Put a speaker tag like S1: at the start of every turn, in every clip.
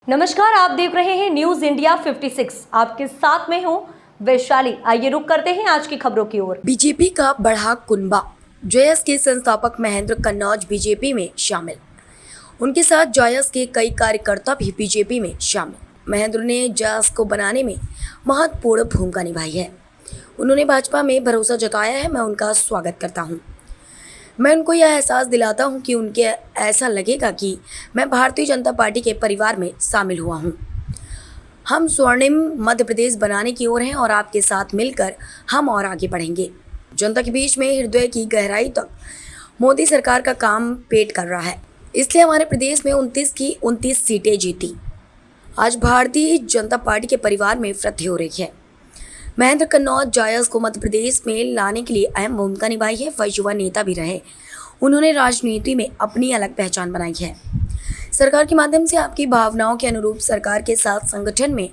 S1: नमस्कार, आप देख रहे हैं न्यूज इंडिया 56। आपके साथ में हूं वैशाली। आइए रुक करते हैं आज की खबरों की ओर।
S2: बीजेपी का बढ़ा कुनबा। जॉयस के संस्थापक महेंद्र कन्नौज बीजेपी में शामिल। उनके साथ जॉयस के कई कार्यकर्ता भी बीजेपी में शामिल। महेंद्र ने जॉयस को बनाने में महत्वपूर्ण भूमिका निभाई है। उन्होंने भाजपा में भरोसा जताया है। मैं उनका स्वागत करता हूं। मैं उनको यह एहसास दिलाता हूं कि उनके ऐसा लगेगा कि मैं भारतीय जनता पार्टी के परिवार में शामिल हुआ हूं। हम स्वर्णिम मध्य प्रदेश बनाने की ओर हैं और आपके साथ मिलकर हम और आगे बढ़ेंगे। जनता के बीच में हृदय की गहराई तक मोदी सरकार का काम पेट कर रहा है, इसलिए हमारे प्रदेश में 29 की 29 सीटें जीती। आज भारतीय जनता पार्टी के परिवार में वृद्धि हो रही है। महेंद्र कन्नौज जॉयस को मध्य प्रदेश में लाने के लिए अहम भूमिका निभाई है। वह युवा नेता भी रहे। उन्होंने राजनीति में अपनी अलग पहचान बनाई है। सरकार के माध्यम से आपकी भावनाओं के अनुरूप सरकार के साथ संगठन में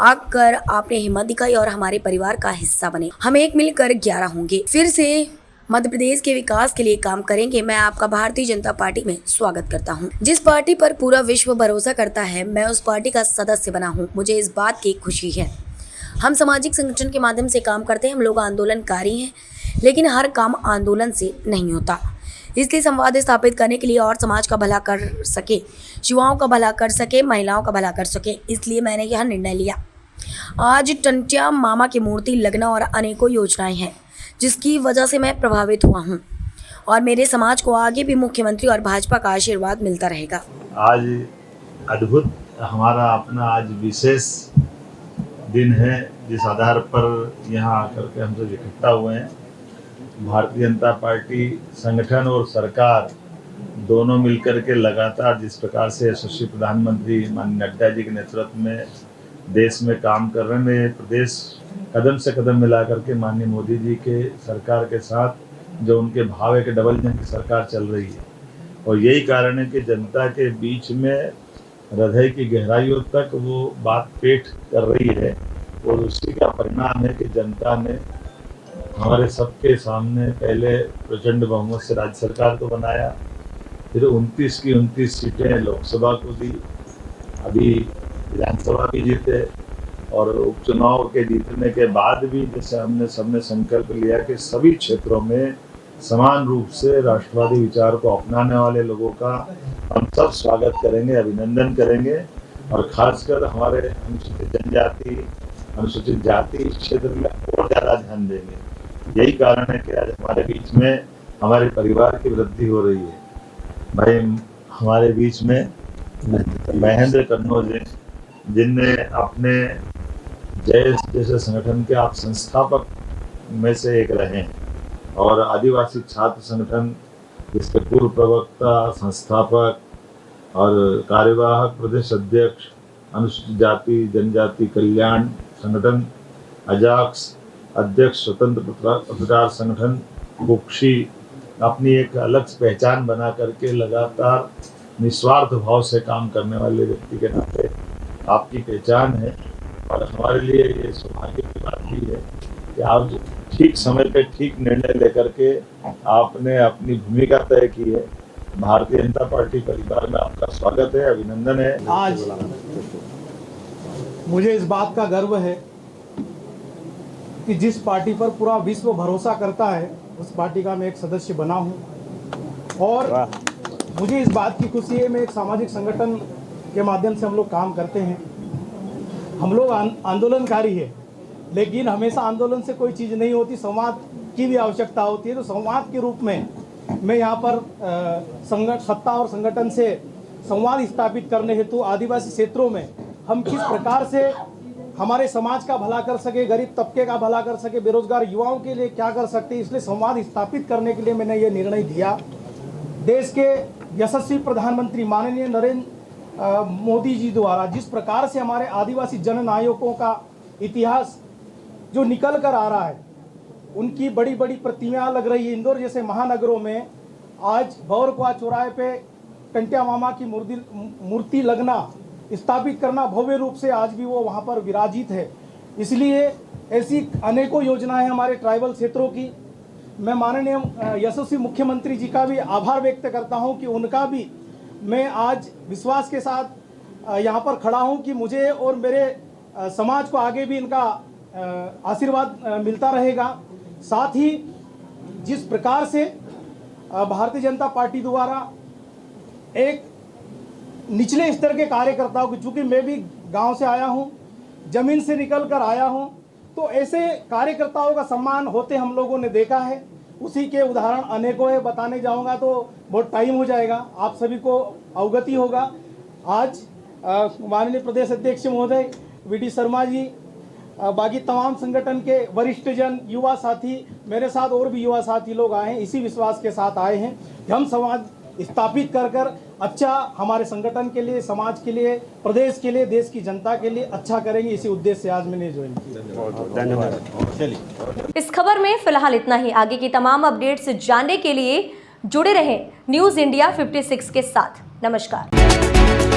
S2: आकर आपने हिम्मत दिखाई और हमारे परिवार का हिस्सा बने। हम एक मिलकर 11 होंगे, फिर से मध्य प्रदेश के विकास के लिए काम करेंगे। मैं आपका भारतीय जनता पार्टी में स्वागत करता हूं। जिस पार्टी पर पूरा विश्व भरोसा करता है, मैं उस पार्टी का सदस्य बना हूं। मुझे इस बात की खुशी है। हम सामाजिक संगठन के माध्यम से काम करते हैं। हम लोग आंदोलनकारी हैं, लेकिन हर काम आंदोलन से नहीं होता। इसलिए संवाद स्थापित करने के लिए और समाज का भला कर सके, युवाओं का भला कर सके, महिलाओं का भला कर सके, इसलिए मैंने यह निर्णय लिया। आज टंटिया मामा की मूर्ति लगना और अनेकों योजनाएं हैं, जिसकी वजह से मैं प्रभावित हुआ हूं और मेरे समाज को आगे भी मुख्यमंत्री और भाजपा का आशीर्वाद मिलता रहेगा।
S3: आज अद्भुत हमारा अपना आज विशेष दिन है, जिस आधार पर यहाँ आकर के हम सब इकट्ठा हुए हैं। भारतीय जनता पार्टी संगठन और सरकार दोनों मिलकर के लगातार जिस प्रकार से यशस्वी प्रधानमंत्री माननीय नड्डा जी के नेतृत्व में देश में काम कर रहे हैं, प्रदेश कदम से कदम मिला करके माननीय मोदी जी के सरकार के साथ जो उनके भाव है कि डबल इंजन की सरकार चल रही है। और यही कारण है कि जनता के बीच में हृदय की गहराइयों तक वो बात पेट कर रही है और उसी का परिणाम है कि जनता ने हमारे सबके सामने पहले प्रचंड बहुमत से राज्य सरकार को बनाया, फिर 29 की 29 सीटें लोकसभा को दी, अभी विधानसभा भी जीते और उपचुनाव के जीतने के बाद भी जैसे हमने सबने संकल्प लिया कि सभी क्षेत्रों में समान रूप से राष्ट्रवादी विचार को अपनाने वाले लोगों का हम सब स्वागत करेंगे, अभिनंदन करेंगे और खासकर हमारे अनुसूचित जनजाति, अनुसूचित जाति इस क्षेत्र में और ज़्यादा ध्यान देंगे। यही कारण है कि आज हमारे बीच में हमारे परिवार की वृद्धि हो रही है। भाई हमारे बीच में महेंद्र कन्नौज जिनने अपने जॉयस जैसे संगठन के आप संस्थापक में से एक रहे हैं और आदिवासी छात्र संगठन जिसके पूर्व प्रवक्ता, संस्थापक और कार्यवाहक प्रदेश अध्यक्ष, अनुसूचित जाति जनजाति कल्याण संगठन अजाक्स अध्यक्ष, स्वतंत्र पत्रकार संगठन कुक्षी, अपनी एक अलग पहचान बना करके लगातार निस्वार्थ भाव से काम करने वाले व्यक्ति के नाते आपकी पहचान है। और हमारे लिए ये सौभाग्य की बात भी है कि आप ठीक समय पे ठीक निर्णय लेकर के आपने अपनी भूमिका तय की है। भारतीय जनता पार्टी परिवार में आपका स्वागत है, अभिनंदन है।
S4: आज मुझे इस बात का गर्व है कि जिस पार्टी पर पूरा विश्व भरोसा करता है, उस पार्टी का मैं एक सदस्य बना हूं और मुझे इस बात की खुशी है, मैं एक सामाजिक संगठन के माध्यम से हम लोग काम करते हैं। हम लोग आंदोलनकारी है, लेकिन हमेशा आंदोलन से कोई चीज़ नहीं होती, संवाद की भी आवश्यकता होती है। तो संवाद के रूप में मैं यहाँ पर सत्ता और संगठन से संवाद स्थापित करने हेतु आदिवासी क्षेत्रों में हम किस प्रकार से हमारे समाज का भला कर सके, गरीब तबके का भला कर सके, बेरोजगार युवाओं के लिए क्या कर सकते, इसलिए संवाद स्थापित करने के लिए मैंने ये निर्णय दिया। देश के यशस्वी प्रधानमंत्री माननीय नरेंद्र मोदी जी द्वारा जिस प्रकार से हमारे आदिवासी जननायकों का इतिहास जो निकल कर आ रहा है, उनकी बड़ी बड़ी प्रतिमाएं लग रही है। इंदौर जैसे महानगरों में आज भौरकुआ चौराहे पे टंटिया मामा की मूर्ति लगना, स्थापित करना भव्य रूप से आज भी वो वहाँ पर विराजित है। इसलिए ऐसी अनेकों योजनाएं हमारे ट्राइबल क्षेत्रों की। मैं माननीय यशस्वी मुख्यमंत्री जी का भी आभार व्यक्त करता हूं कि उनका भी मैं आज विश्वास के साथ यहाँ पर खड़ा हूँ कि मुझे और मेरे समाज को आगे भी इनका आशीर्वाद मिलता रहेगा। साथ ही जिस प्रकार से भारतीय जनता पार्टी द्वारा एक निचले स्तर के कार्यकर्ताओं को, चूँकि मैं भी गांव से आया हूं, ज़मीन से निकल कर आया हूं, तो ऐसे कार्यकर्ताओं का सम्मान होते हम लोगों ने देखा है। उसी के उदाहरण अनेकों है, बताने जाऊंगा तो बहुत टाइम हो जाएगा, आप सभी को अवगति होगा। आज माननीय प्रदेश अध्यक्ष महोदय वीडी शर्मा जी, बाकी तमाम संगठन के वरिष्ठ जन, युवा साथी, मेरे साथ और भी युवा साथी लोग आए हैं, इसी विश्वास के साथ आए हैं कि हम समाज स्थापित कर अच्छा हमारे संगठन के लिए, समाज के लिए, प्रदेश के लिए, देश की जनता के लिए अच्छा करेंगे। इसी उद्देश्य से आज मैंने ज्वाइन किया।
S3: धन्यवाद।
S4: चलिए,
S1: इस खबर में फिलहाल इतना ही। आगे की तमाम अपडेट्स जानने के लिए जुड़े रहें न्यूज़ इंडिया 56 के साथ। नमस्कार।